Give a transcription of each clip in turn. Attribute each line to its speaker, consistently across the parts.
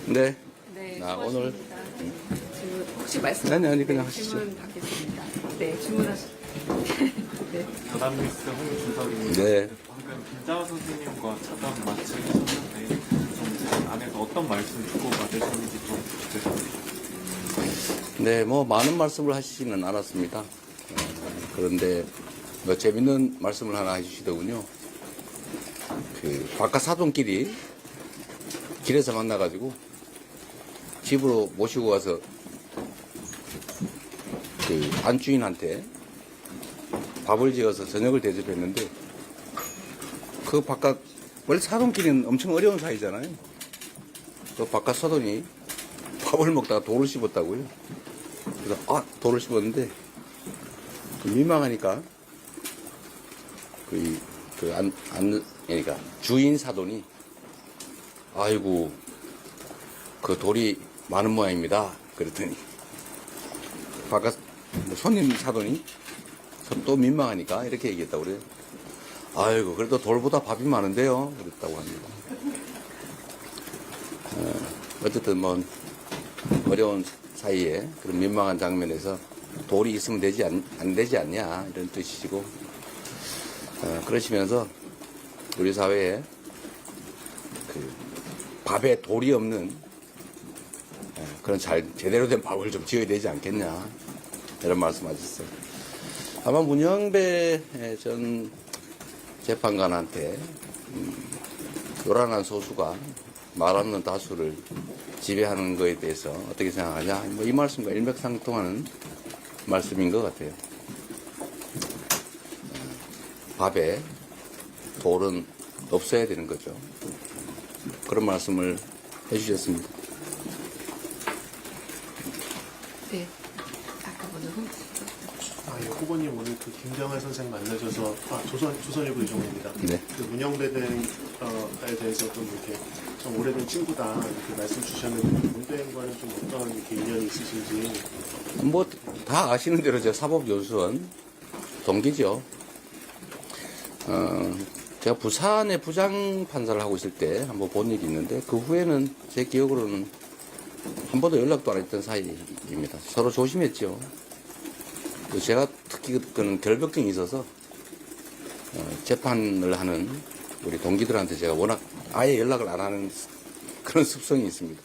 Speaker 1: 네.
Speaker 2: 네,
Speaker 1: 오늘.
Speaker 2: 질문 혹시 말씀?
Speaker 1: 아니, 그냥 하시죠.
Speaker 2: 질문 받겠습니다. 네, 질문하시. 네.
Speaker 3: 다담미스 홍준석입니다.
Speaker 1: 네.
Speaker 3: 방금 김자화 선생님과 차담 마치셨는데 좀 안에서 어떤 말씀 주고 받으셨는지 좀 부탁드립니다.
Speaker 1: 네, 뭐, 많은 말씀을 하시지는 않았습니다. 그런데, 뭐, 재밌는 말씀을 하나 해주시더군요. 바깥 사돈끼리 길에서 만나가지고, 집으로 모시고 가서, 안주인한테 밥을 지어서 저녁을 대접했는데, 그 바깥, 원래 사돈끼리는 엄청 어려운 사이잖아요. 그 바깥 사돈이 밥을 먹다가 돌을 씹었다고요. 그래서 돌을 씹었는데 민망하니까 그러니까 주인 사돈이 아이고 그 돌이 많은 모양입니다. 그랬더니 바깥 손님 사돈이 또 민망하니까 이렇게 얘기했다고 그래요. 아이고 그래도 돌보다 밥이 많은데요. 그랬다고 합니다. 어쨌든 뭐 어려운 사이에 그런 민망한 장면에서 돌이 있으면 안 되지 않냐 이런 뜻이시고 그러시면서 우리 사회에 밥에 돌이 없는 그런 제대로 된 밥을 좀 지어야 되지 않겠냐 이런 말씀하셨어요. 아마 문영배 전 재판관한테 요란한 소수가 말 없는 다수를 지배하는 것에 대해서 어떻게 생각하냐? 뭐 이 말씀과 일맥상통하는 말씀인 것 같아요. 밥에 돌은 없어야 되는 거죠. 그런 말씀을 해주셨습니다.
Speaker 2: 네. 아까 먼저
Speaker 4: 예, 후보님 오늘 그 김정환 선생 만나셔서 조선일보 이종입니다.
Speaker 1: 네.
Speaker 4: 그 문영배 등에 대해서 좀 이렇게 좀 오래된 친구다 이렇게 말씀 주셨는데 문대행과는 좀 어떤 이렇게 인연이 있으신지.
Speaker 1: 뭐 다 아시는 대로 제 사법연수원 동기죠. 제가 부산에 부장 판사를 하고 있을 때 한번 본 일이 있는데 그 후에는 제 기억으로는 한 번도 연락도 안 했던 사이입니다. 서로 조심했죠. 제가 특히 그는 결벽증이 있어서 재판을 하는 우리 동기들한테 제가 워낙 아예 연락을 안 하는 그런 습성이 있습니다.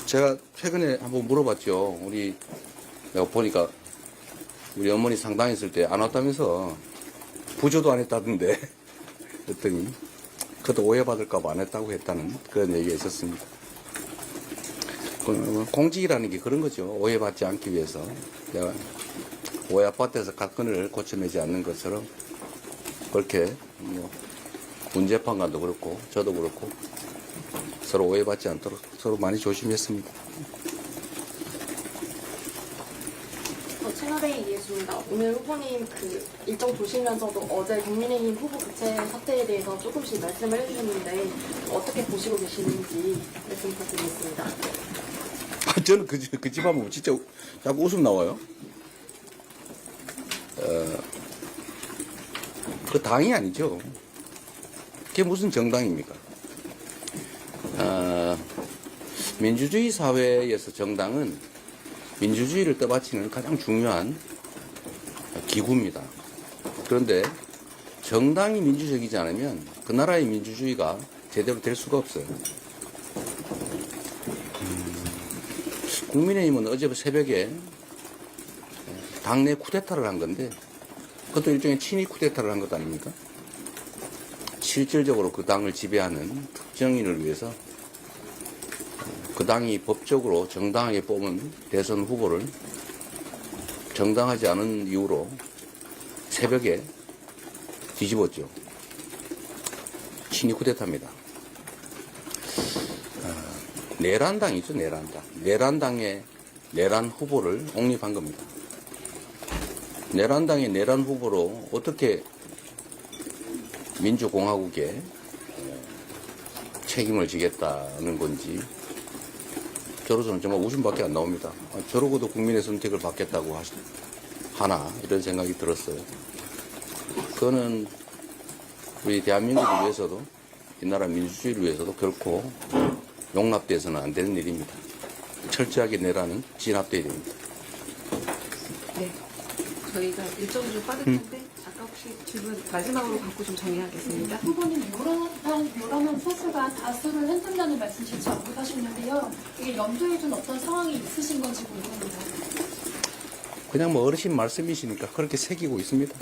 Speaker 1: 제가 최근에 한번 물어봤죠. 내가 보니까 우리 어머니 상담했을 때 안 왔다면서 부조도 안 했다던데 그랬더니 그것도 오해받을까봐 안 했다고 했다는 그런 얘기가 있었습니다. 공직이라는 게 그런 거죠. 오해받지 않기 위해서 내가 오해 아파트에서 각건을 고쳐내지 않는 것처럼 그렇게 문재판관도 그렇고 저도 그렇고 서로 오해받지 않도록 서로 많이 조심했습니다.
Speaker 5: 채널A 이해수입니다. 오늘 후보님 일정 보시면서도 어제 국민의힘 후보 교체 사태에 대해서 조금씩 말씀을 해주셨는데 어떻게 보시고 계시는지 말씀 부탁드리겠습니다.
Speaker 1: 저는 그 집 하면 진짜 자꾸 웃음 나와요. 그 당이 아니죠. 그게 무슨 정당입니까? 민주주의 사회에서 정당은 민주주의를 떠받치는 가장 중요한 기구입니다. 그런데 정당이 민주적이지 않으면 그 나라의 민주주의가 제대로 될 수가 없어요. 국민의힘은 어제 새벽에 당내 쿠데타를 한 건데 그것도 일종의 친위 쿠데타를 한 것 아닙니까? 실질적으로 그 당을 지배하는 특정인을 위해서 그 당이 법적으로 정당하게 뽑은 대선 후보를 정당하지 않은 이유로 새벽에 뒤집었죠. 친위 쿠데타입니다. 내란당이죠, 내란당. 내란당의 내란 후보를 옹립한 겁니다. 내란당의 내란 후보로 어떻게 민주공화국에 책임을 지겠다는 건지 저로서는 정말 웃음밖에 안 나옵니다. 저러고도 국민의 선택을 받겠다고 하나 이런 생각이 들었어요. 그거는 우리 대한민국을 위해서도 이 나라 민주주의를 위해서도 결코 용납돼서는 안 되는 일입니다. 철저하게 내라는 진압돼야 됩니다.
Speaker 2: 네. 저희가 일정이 좀 빠듯한데 아까 혹시 질문 마지막으로 받고 좀 정리하겠습니다.
Speaker 6: 후보님 여러명 소수가 다수를 흔든다는 말씀 실제 언급하셨는데요. 이게 염두에 둔 어떤 상황이 있으신 건지 궁금합니다.
Speaker 1: 그냥 뭐 어르신 말씀이시니까 그렇게 새기고 있습니다.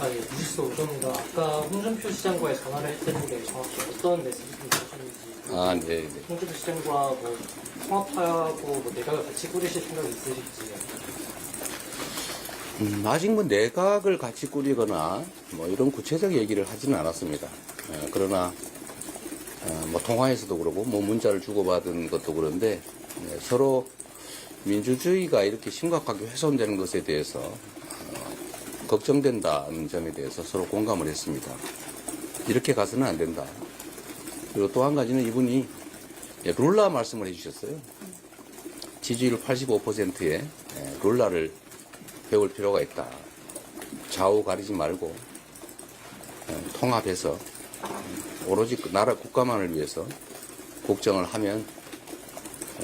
Speaker 7: 예, 뉴스 오전입니다. 아까 홍준표 시장과의 전화를 했었는데 정확히 어떤 메시지를 주셨는지.
Speaker 1: 아, 네, 네.
Speaker 7: 홍준표 시장과 뭐 통합하고 뭐 내각을 같이 꾸리실 생각이 있으실지.
Speaker 1: 아직 뭐 내각을 같이 꾸리거나 뭐 이런 구체적 얘기를 하지는 않았습니다. 그러나 뭐 통화에서도 그러고 뭐 문자를 주고받은 것도 그런데 서로 민주주의가 이렇게 심각하게 훼손되는 것에 대해서 걱정된다는 점에 대해서 서로 공감을 했습니다. 이렇게 가서는 안 된다. 그리고 또 한 가지는 이분이 룰라 말씀을 해주셨어요. 지지율 85%의 룰라를 배울 필요가 있다. 좌우 가리지 말고 통합해서 오로지 그 나라 국가만을 위해서 국정을 하면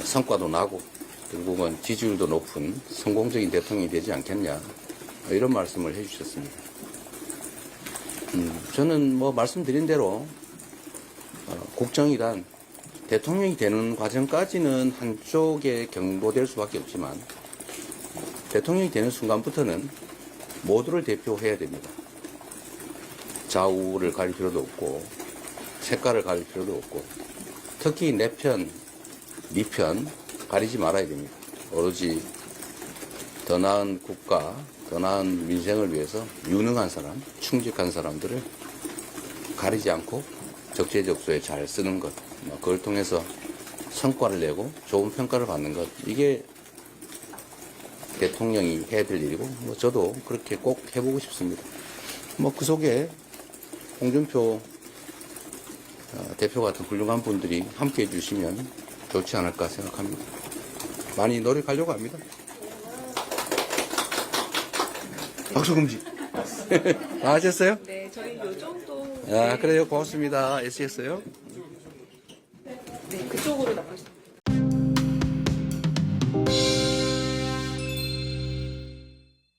Speaker 1: 성과도 나고 결국은 지지율도 높은 성공적인 대통령이 되지 않겠냐 이런 말씀을 해주셨습니다. 저는 뭐 말씀드린 대로 국정이란 대통령이 되는 과정까지는 한쪽에 경도될 수밖에 없지만 대통령이 되는 순간부터는 모두를 대표해야 됩니다. 좌우를 가릴 필요도 없고 색깔을 가릴 필요도 없고 특히 내 편, 네 편 가리지 말아야 됩니다. 오로지 더 나은 국가, 더 나은 민생을 위해서 유능한 사람, 충직한 사람들을 가리지 않고 적재적소에 잘 쓰는 것, 그걸 통해서 성과를 내고 좋은 평가를 받는 것, 이게 대통령이 해야 될 일이고 뭐 저도 그렇게 꼭 해보고 싶습니다. 뭐 그 속에 홍준표 대표 같은 훌륭한 분들이 함께 해주시면 좋지 않을까 생각합니다. 많이 노력하려고 합니다. 박수 금지. 다 하셨어요?
Speaker 2: 네, 저희 요 정도.
Speaker 1: 아, 그래요. 고맙습니다. 애쓰셨어요?
Speaker 2: 네, 그쪽으로